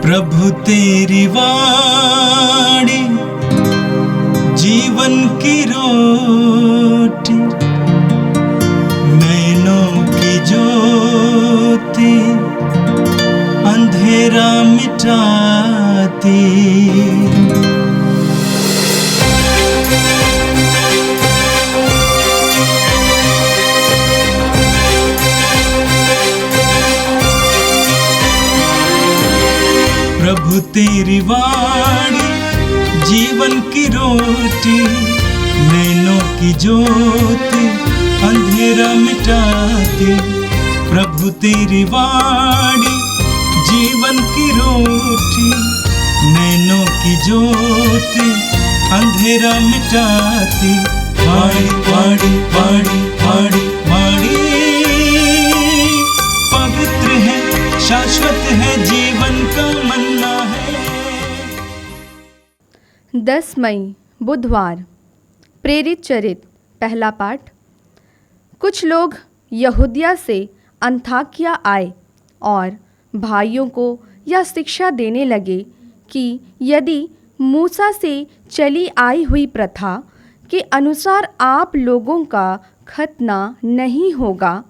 प्रभु तेरी वाणी जीवन की रोटी, नैनों की ज्योति अंधेरा मिटाती। प्रभु तेरी वाणी जीवन की रोटी, नैनों की ज्योति अंधेरा मिटाती। प्रभु तेरी वाणी जीवन की रोटी, नैनों की ज्योति अंधेरा मिटाती। वाणी वाणी वाणी वाणी वाणी पवित्र है, शाश्वत है, जीवन का मन्ना है। 10 मई बुधवार। प्रेरित चरित पहला पाठ। कुछ लोग यहूदिया से अंताकिया आए और भाइयों को यह शिक्षा देने लगे कि यदि मूसा से चली आई हुई प्रथा के अनुसार आप लोगों का खतना नहीं होगा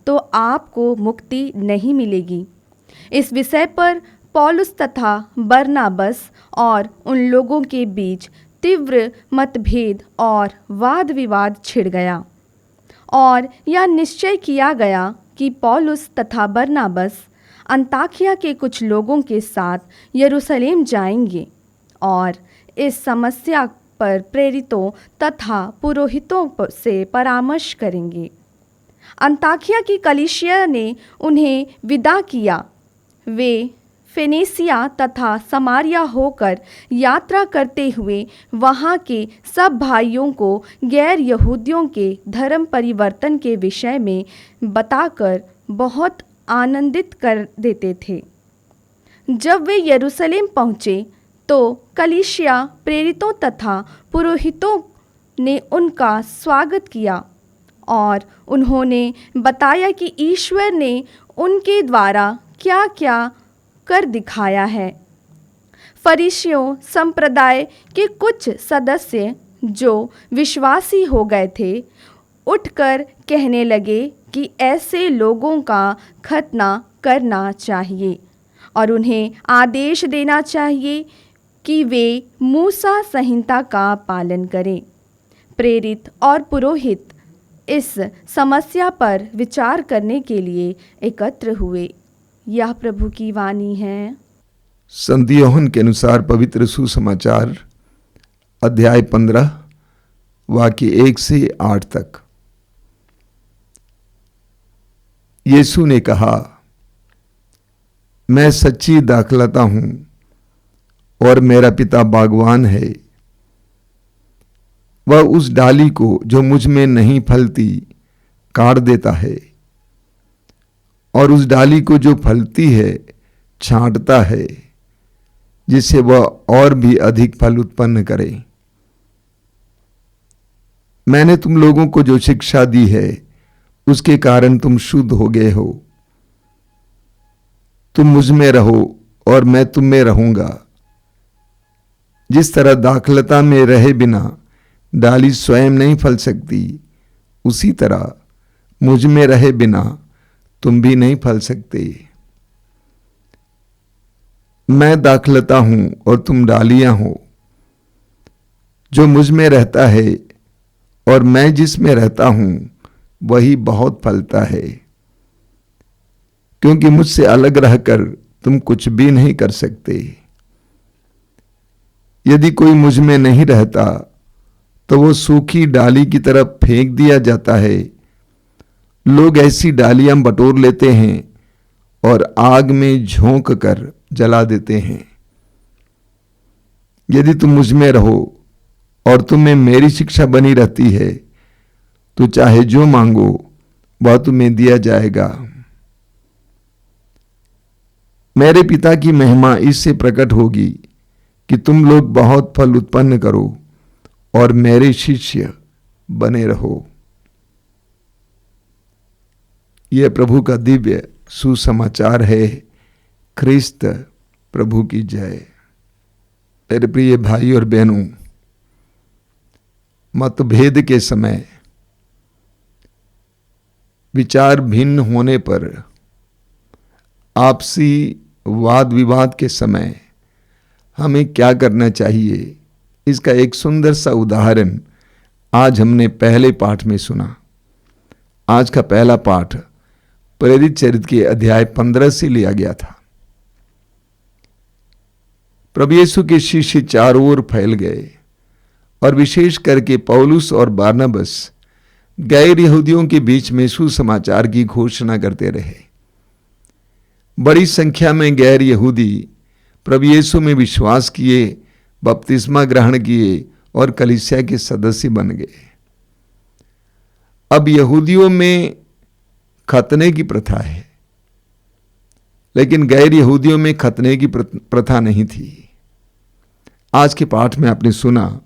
तो आपको मुक्ति नहीं मिलेगी। इस विषय पर पौलुस तथा बरनाबस और उन लोगों के बीच तीव्र मतभेद और वाद विवाद छिड़ गया और यह निश्चय किया गया कि पौलुस तथा बरनाबस अंताकिया के कुछ लोगों के साथ यरूशलेम जाएंगे और इस समस्या पर प्रेरितों तथा पुरोहितों से परामर्श करेंगे। अंताकिया की कलीसिया ने उन्हें विदा किया। वे फेनीसिया तथा समारिया होकर यात्रा करते हुए वहाँ के सब भाइयों को गैर यहूदियों के धर्म परिवर्तन के विषय में बताकर बहुत आनंदित कर देते थे। जब वे यरूशलेम पहुँचे तो कलीसिया प्रेरितों तथा पुरोहितों ने उनका स्वागत किया और उन्होंने बताया कि ईश्वर ने उनके द्वारा क्या क्या कर दिखाया है। फरीसियों संप्रदाय के कुछ सदस्य जो विश्वासी हो गए थे उठकर कहने लगे कि ऐसे लोगों का खतना करना चाहिए और उन्हें आदेश देना चाहिए कि वे मूसा संहिता का पालन करें। प्रेरित और पुरोहित इस समस्या पर विचार करने के लिए एकत्र हुए। यह प्रभु की वाणी है। संत यूहन्ना के अनुसार पवित्र सुसमाचार अध्याय 15 वाक्य 1 से 8 तक। यीशु ने कहा, मैं सच्ची दाखलता हूं और मेरा पिता बागवान है। वह उस डाली को जो मुझ में नहीं फलती काट देता है और उस डाली को जो फलती है छांटता है, जिससे वह और भी अधिक फल उत्पन्न करे। मैंने तुम लोगों को जो शिक्षा दी है उसके कारण तुम शुद्ध हो गए हो। तुम मुझ में रहो और मैं तुम में रहूंगा। जिस तरह दाखलता में रहे बिना डाली स्वयं नहीं फल सकती, उसी तरह मुझ में रहे बिना तुम भी नहीं फल सकते। मैं दाखलता हूं और तुम डालियां हो। जो मुझ में रहता है और मैं जिसमें रहता हूं वही बहुत फलता है, क्योंकि मुझसे अलग रहकर तुम कुछ भी नहीं कर सकते। यदि कोई मुझ में नहीं रहता तो वो सूखी डाली की तरफ फेंक दिया जाता है। लोग ऐसी डालियां बटोर लेते हैं और आग में झोंक कर जला देते हैं। यदि तुम मुझ में रहो और तुम्हें मेरी शिक्षा बनी रहती है तो चाहे जो मांगो वह तुम्हें दिया जाएगा। मेरे पिता की महिमा इससे प्रकट होगी कि तुम लोग बहुत फल उत्पन्न करो और मेरे शिष्य बने रहो। यह प्रभु का दिव्य सुसमाचार है। ख्रिस्त प्रभु की जय। मेरे प्रिय भाई और बहनों, मतभेद के समय, विचार भिन्न होने पर, आपसी वाद विवाद के समय हमें क्या करना चाहिए, इसका एक सुंदर सा उदाहरण आज हमने पहले पाठ में सुना। आज का पहला पाठ प्रेरित चरित्र के अध्याय 15 से लिया गया था। प्रभु यीशु के शिष्य चारों ओर फैल गए और विशेष करके पौलुस और बारनबास गैर यहूदियों के बीच में सुसमाचार की घोषणा करते रहे। बड़ी संख्या में गैर यहूदी प्रभु यीशु में विश्वास किए, बपतिस्मा ग्रहण किए और कलीसिया के सदस्य बन गए। अब यहूदियों में खतने की प्रथा है, लेकिन गैर यहूदियों में खतने की प्रथा नहीं थी। आज के पाठ में आपने सुना,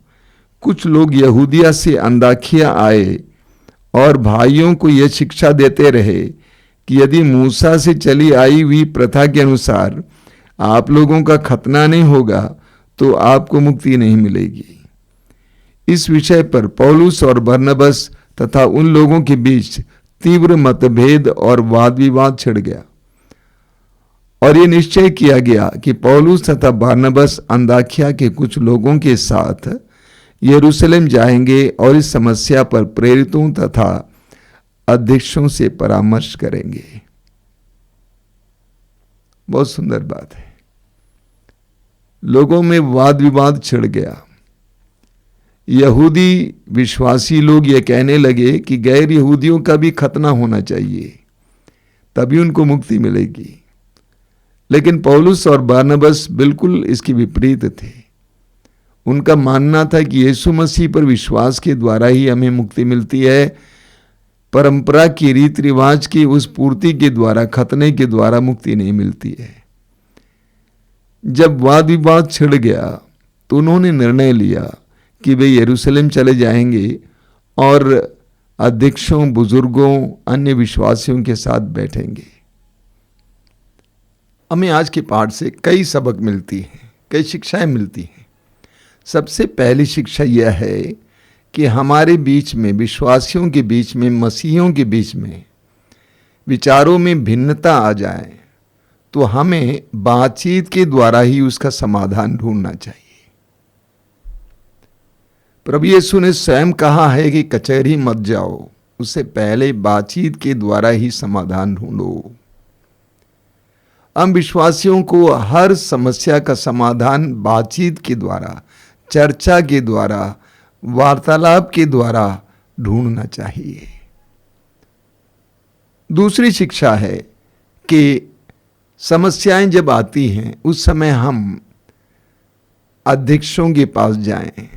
कुछ लोग यहूदिया से अंताकिया आए और भाइयों को यह शिक्षा देते रहे कि यदि मूसा से चली आई हुई प्रथा के अनुसार आप लोगों का खतना नहीं होगा तो आपको मुक्ति नहीं मिलेगी। इस विषय पर पौलुस और बरनबास तथा उन लोगों के बीच तीव्र मतभेद और वाद विवाद छिड़ गया और ये निश्चय किया गया कि पौलुस तथा बरनबास अंताकिया के कुछ लोगों के साथ यरूशलेम जाएंगे और इस समस्या पर प्रेरितों तथा अध्यक्षों से परामर्श करेंगे। बहुत सुंदर बात है। लोगों में वाद विवाद छिड़ गया। यहूदी विश्वासी लोग ये कहने लगे कि गैर यहूदियों का भी खतना होना चाहिए, तभी उनको मुक्ति मिलेगी। लेकिन पौलुस और बरनबास बिल्कुल इसके विपरीत थे। उनका मानना था कि यीशु मसीह पर विश्वास के द्वारा ही हमें मुक्ति मिलती है। परंपरा की रीति रिवाज की उस पूर्ति के द्वारा, खतने के द्वारा मुक्ति नहीं मिलती है। जब वाद विवाद छिड़ गया तो उन्होंने निर्णय लिया कि वे यरूशलेम चले जाएंगे और अध्यक्षों, बुजुर्गों, अन्य विश्वासियों के साथ बैठेंगे। हमें आज के पाठ से कई सबक मिलती हैं, कई शिक्षाएं मिलती हैं। सबसे पहली शिक्षा यह है कि हमारे बीच में, विश्वासियों के बीच में, मसीहियों के बीच में विचारों में भिन्नता आ जाए तो हमें बातचीत के द्वारा ही उसका समाधान ढूंढना चाहिए। प्रभु यीशु ने स्वयं कहा है कि कचहरी मत जाओ, उससे पहले बातचीत के द्वारा ही समाधान ढूंढो। हम विश्वासियों को हर समस्या का समाधान बातचीत के द्वारा, चर्चा के द्वारा, वार्तालाप के द्वारा ढूंढना चाहिए। दूसरी शिक्षा है कि समस्याएं जब आती हैं उस समय हम अध्यक्षों के पास जाएं,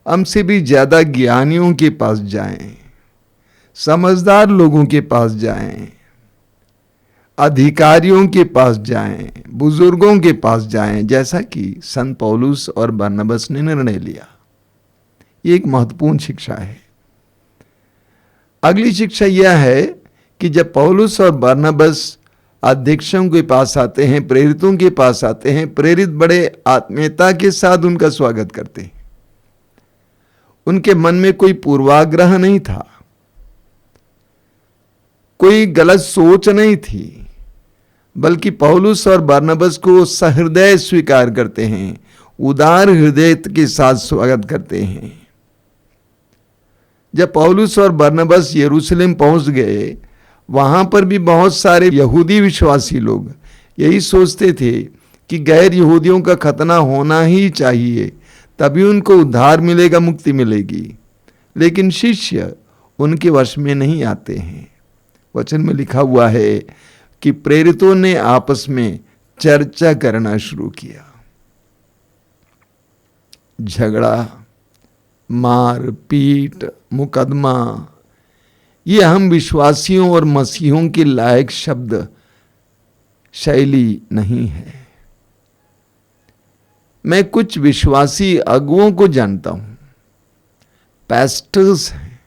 हमसे भी ज्यादा ज्ञानियों के पास जाएं, समझदार लोगों के पास जाएं, अधिकारियों के पास जाएं, बुजुर्गों के पास जाएं, जैसा कि संत पौलुस और बरनबास ने निर्णय लिया। ये एक महत्वपूर्ण शिक्षा है। अगली शिक्षा यह है कि जब पौलुस और बरनबास अध्यक्षों के पास आते हैं, प्रेरितों के पास आते हैं, प्रेरित बड़े आत्मीयता के साथ उनका स्वागत करते हैं। उनके मन में कोई पूर्वाग्रह नहीं था, कोई गलत सोच नहीं थी, बल्कि पौलुस और बरनबास को सहृदय स्वीकार करते हैं, उदार हृदय के साथ स्वागत करते हैं। जब पौलुस और बरनबास यरूशलेम पहुंच गए, वहां पर भी बहुत सारे यहूदी विश्वासी लोग यही सोचते थे कि गैर यहूदियों का खतना होना ही चाहिए, तभी उनको उद्धार मिलेगा, मुक्ति मिलेगी। लेकिन शिष्य उनके वश में नहीं आते हैं। वचन में लिखा हुआ है कि प्रेरितों ने आपस में चर्चा करना शुरू किया। झगड़ा, मार पीट, मुकदमा, ये हम विश्वासियों और मसीहों के लायक शब्द शैली नहीं है। मैं कुछ विश्वासी अगुओं को जानता हूं, पैस्टर्स हैं,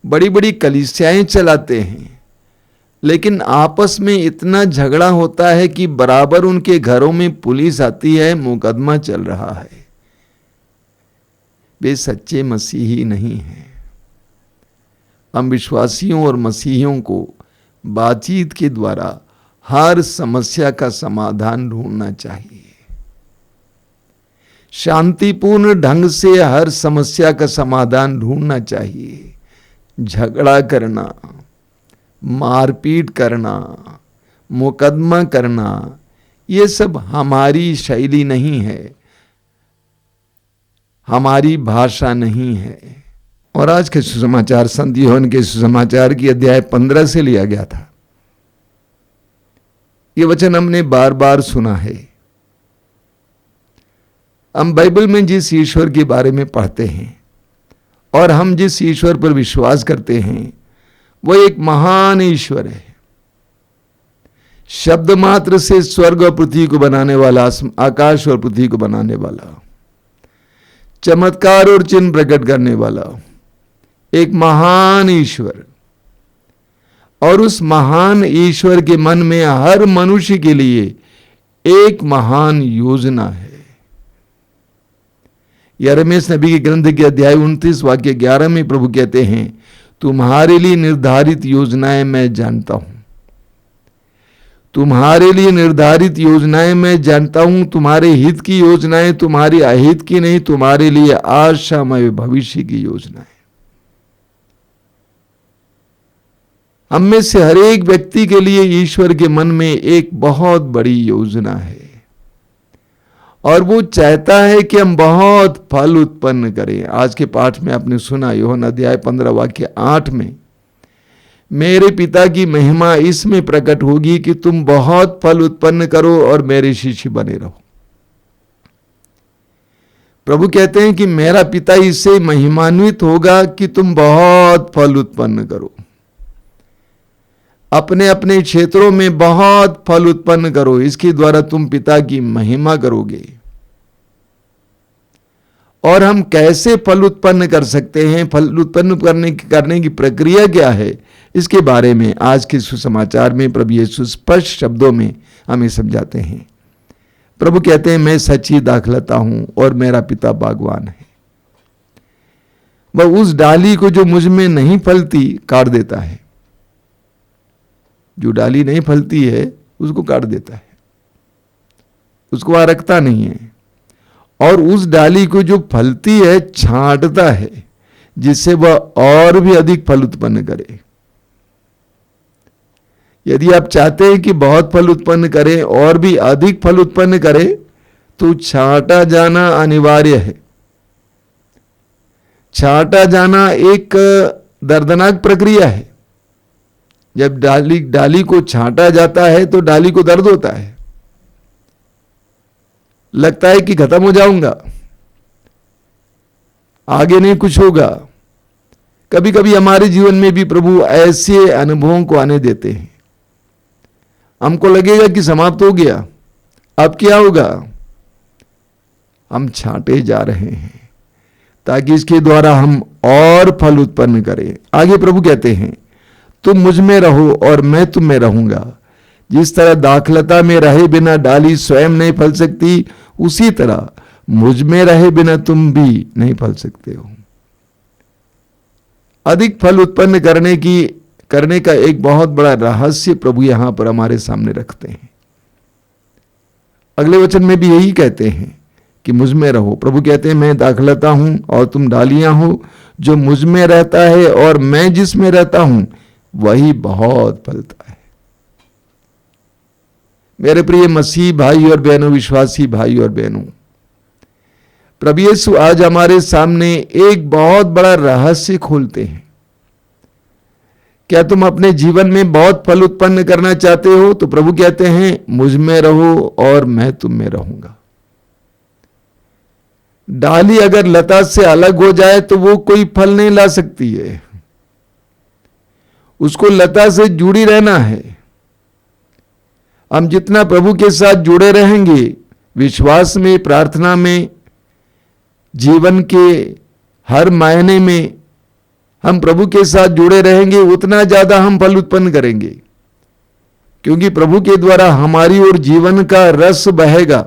बड़ी बड़ी कलीसियाएं चलाते हैं, लेकिन आपस में इतना झगड़ा होता है कि बराबर उनके घरों में पुलिस आती है, मुकदमा चल रहा है। वे सच्चे मसीही नहीं हैं। हम विश्वासियों और मसीहियों को बातचीत के द्वारा हर समस्या का समाधान ढूंढना चाहिए। शांतिपूर्ण ढंग से हर समस्या का समाधान ढूंढना चाहिए। झगड़ा करना, मारपीट करना, मुकदमा करना, ये सब हमारी शैली नहीं है, हमारी भाषा नहीं है। और आज के सुसमाचार संत यूहन्ना के सुसमाचार की अध्याय 15 से लिया गया था। ये वचन हमने बार बार सुना है। हम बाइबल में जिस ईश्वर के बारे में पढ़ते हैं और हम जिस ईश्वर पर विश्वास करते हैं वो एक महान ईश्वर है। शब्द मात्र से स्वर्ग और पृथ्वी को बनाने वाला, आकाश और पृथ्वी को बनाने वाला, चमत्कार और चिन्ह प्रकट करने वाला एक महान ईश्वर। और उस महान ईश्वर के मन में हर मनुष्य के लिए एक महान योजना है। यिर्मयाह नबी के ग्रंथ के अध्याय 29 वाक्य 11 में प्रभु कहते हैं, तुम्हारे लिए निर्धारित योजनाएं मैं जानता हूं। तुम्हारे लिए निर्धारित योजनाएं मैं जानता हूं। तुम्हारे हित की योजनाएं तुम्हारी अहित की नहीं, तुम्हारे लिए आशामय भविष्य की योजनाएं। हम में से हर एक व्यक्ति के लिए ईश्वर के मन में एक बहुत बड़ी योजना है और वो चाहता है कि हम बहुत फल उत्पन्न करें। आज के पाठ में आपने सुना यूहन्ना अध्याय 15 वाक्य 8 में, मेरे पिता की महिमा इसमें प्रकट होगी कि तुम बहुत फल उत्पन्न करो और मेरे शिष्य बने रहो। प्रभु कहते हैं कि मेरा पिता इससे महिमान्वित होगा कि तुम बहुत फल उत्पन्न करो, अपने अपने क्षेत्रों में बहुत फल उत्पन्न करो। इसके द्वारा तुम पिता की महिमा करोगे। और हम कैसे फल उत्पन्न कर सकते हैं, फल उत्पन्न करने की प्रक्रिया क्या है, इसके बारे में आज के सुसमाचार में प्रभु यीशु स्पष्ट शब्दों में हमें समझाते हैं। प्रभु कहते हैं, मैं सच्ची दाखलता हूं और मेरा पिता बागवान है। वह उस डाली को जो मुझ में नहीं फलती काट देता है। जो डाली नहीं फलती है उसको काट देता है, उसको वहां रखता नहीं है। और उस डाली को जो फलती है छांटता है, जिससे वह और भी अधिक फल उत्पन्न करे। यदि आप चाहते हैं कि बहुत फल उत्पन्न करें और भी अधिक फल उत्पन्न करें, तो छांटा जाना अनिवार्य है। छांटा जाना एक दर्दनाक प्रक्रिया है। जब डाली को छांटा जाता है तो डाली को दर्द होता है, लगता है कि खत्म हो जाऊंगा, आगे नहीं कुछ होगा। कभी कभी हमारे जीवन में भी प्रभु ऐसे अनुभवों को आने देते हैं। हमको लगेगा कि समाप्त हो गया, अब क्या होगा। हम छांटे जा रहे हैं ताकि इसके द्वारा हम और फल उत्पन्न करें। आगे प्रभु कहते हैं, तुम मुझ में रहो और मैं तुम में रहूंगा। जिस तरह दाखलता में रहे बिना डाली स्वयं नहीं फल सकती, उसी तरह मुझ में रहे बिना तुम भी नहीं फल सकते हो। अधिक फल उत्पन्न करने का एक बहुत बड़ा रहस्य प्रभु यहां पर हमारे सामने रखते हैं। अगले वचन में भी यही कहते हैं कि मुझ में रहो। प्रभु कहते हैं, मैं दाखलता हूं और तुम डालियां हो। जो मुझ में रहता है और मैं जिसमें रहता हूं वही बहुत फलता है। मेरे प्रिय मसीह भाई और बहनों, विश्वासी भाई और बहनों, प्रभु यीशु आज हमारे सामने एक बहुत बड़ा रहस्य खोलते हैं। क्या तुम अपने जीवन में बहुत फल उत्पन्न करना चाहते हो? तो प्रभु कहते हैं, मुझ में रहो और मैं तुम में रहूंगा। डाली अगर लता से अलग हो जाए तो वो कोई फल नहीं ला सकती है, उसको लता से जुड़ी रहना है। हम जितना प्रभु के साथ जुड़े रहेंगे, विश्वास में, प्रार्थना में, जीवन के हर मायने में हम प्रभु के साथ जुड़े रहेंगे, उतना ज्यादा हम फल उत्पन्न करेंगे। क्योंकि प्रभु के द्वारा हमारी ओर जीवन का रस बहेगा।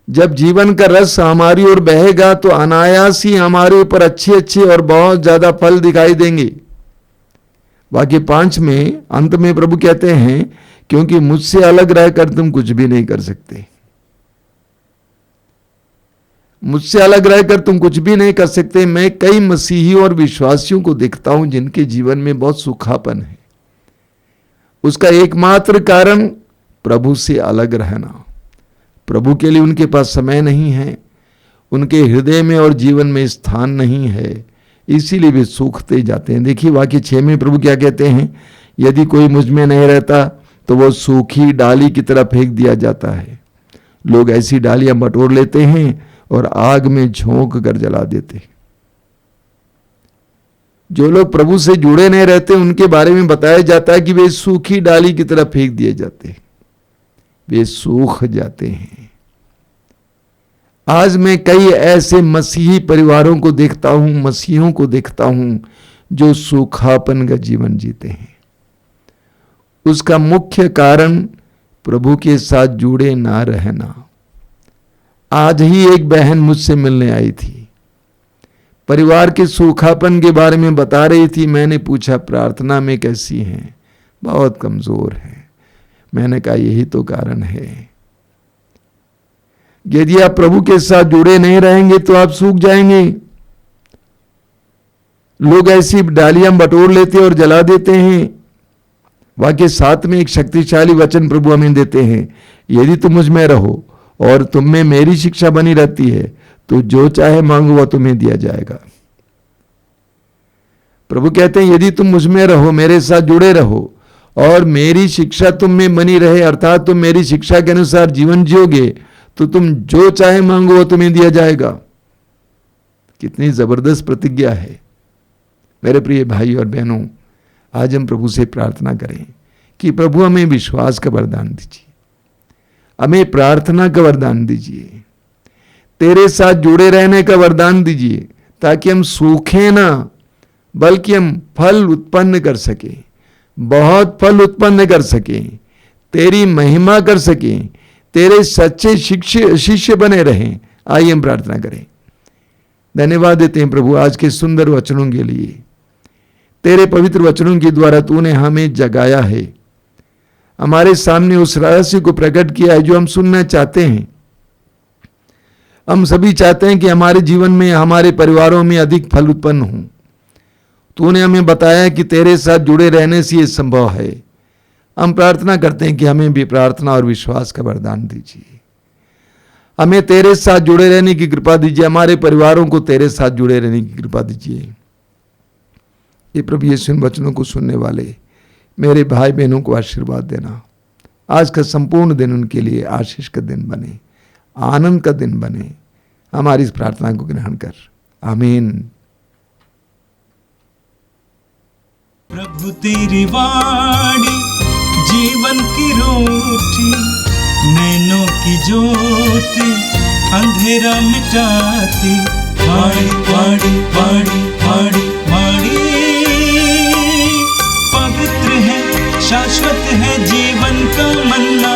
जब जीवन का रस हमारी ओर बहेगा तो अनायास ही हमारे ऊपर अच्छे अच्छे और बहुत ज्यादा फल दिखाई देंगे। वाक्य 5 में अंत में प्रभु कहते हैं, क्योंकि मुझसे अलग रहकर तुम कुछ भी नहीं कर सकते। मुझसे अलग रहकर तुम कुछ भी नहीं कर सकते। मैं कई मसीही और विश्वासियों को देखता हूं जिनके जीवन में बहुत सूखापन है। उसका एकमात्र कारण प्रभु से अलग रहना। प्रभु के लिए उनके पास समय नहीं है, उनके हृदय में और जीवन में स्थान नहीं है, इसीलिए वे सूखते जाते हैं। देखिए वाक्य 6 में प्रभु क्या कहते हैं, यदि कोई मुझ में नहीं रहता तो वो सूखी डाली की तरह फेंक दिया जाता है। लोग ऐसी डालियां बटोर लेते हैं और आग में झोंक कर जला देते हैं। जो लोग प्रभु से जुड़े नहीं रहते उनके बारे में बताया जाता है कि वे सूखी डाली की तरह फेंक दिए जाते हैं, वे सूख जाते हैं। आज मैं कई ऐसे मसीही परिवारों को देखता हूं, मसीहियों को देखता हूं जो सूखापन का जीवन जीते हैं। उसका मुख्य कारण प्रभु के साथ जुड़े ना रहना। आज ही एक बहन मुझसे मिलने आई थी, परिवार के सूखापन के बारे में बता रही थी। मैंने पूछा प्रार्थना में कैसी हैं? बहुत कमजोर है। मैंने कहा यही तो कारण है। यदि आप प्रभु के साथ जुड़े नहीं रहेंगे तो आप सूख जाएंगे। लोग ऐसी डालियां बटोर लेते और जला देते हैं। वाक्य 7 में एक शक्तिशाली वचन प्रभु हमें देते हैं, यदि तुम मुझ में रहो और तुम में मेरी शिक्षा बनी रहती है तो जो चाहे मांगो वह तुम्हें दिया जाएगा। प्रभु कहते हैं यदि तुम मुझ में रहो, मेरे साथ जुड़े रहो और मेरी शिक्षा तुम में बनी रहे, अर्थात तुम मेरी शिक्षा के अनुसार जीवन जियोगे तो तुम जो चाहे मांगो वह तुम्हें दिया जाएगा। कितनी जबरदस्त प्रतिज्ञा है। मेरे प्रिय भाई और बहनों, आज हम प्रभु से प्रार्थना करें कि प्रभु हमें विश्वास का वरदान दीजिए, हमें प्रार्थना का वरदान दीजिए, तेरे साथ जुड़े रहने का वरदान दीजिए, ताकि हम सूखे ना बल्कि हम फल उत्पन्न कर सकें, बहुत फल उत्पन्न कर सकें, तेरी महिमा कर सकें, तेरे सच्चे शिष्य बने रहें। आइए हम प्रार्थना करें। धन्यवाद देते हैं प्रभु आज के सुंदर वचनों के लिए। तेरे पवित्र वचनों के द्वारा तूने हमें जगाया है, हमारे सामने उस रहस्य को प्रकट किया है जो हम सुनना चाहते हैं। हम सभी चाहते हैं कि हमारे जीवन में, हमारे परिवारों में अधिक फल उत्पन्न हो। तूने हमें बताया कि तेरे साथ जुड़े रहने से ये संभव है। हम प्रार्थना करते हैं कि हमें भी प्रार्थना और विश्वास का वरदान दीजिए। हमें तेरे साथ जुड़े रहने की कृपा दीजिए, हमारे परिवारों को तेरे साथ जुड़े रहने की कृपा दीजिए। ये प्रभु यीशु इन वचनों को सुनने वाले मेरे भाई बहनों को आशीर्वाद देना। आज का संपूर्ण दिन उनके लिए आशीष का दिन बने, आनंद का दिन बने। हमारी इस प्रार्थना को ग्रहण कर, आमीन। प्रभु तेरी वाणी जीवन की रोटी, नैनों की ज्योति अंधेरा मिटाती। वाणी वाणी वाणी वाणी वाणी पवित्र है, शाश्वत है जीवन का मन्ना।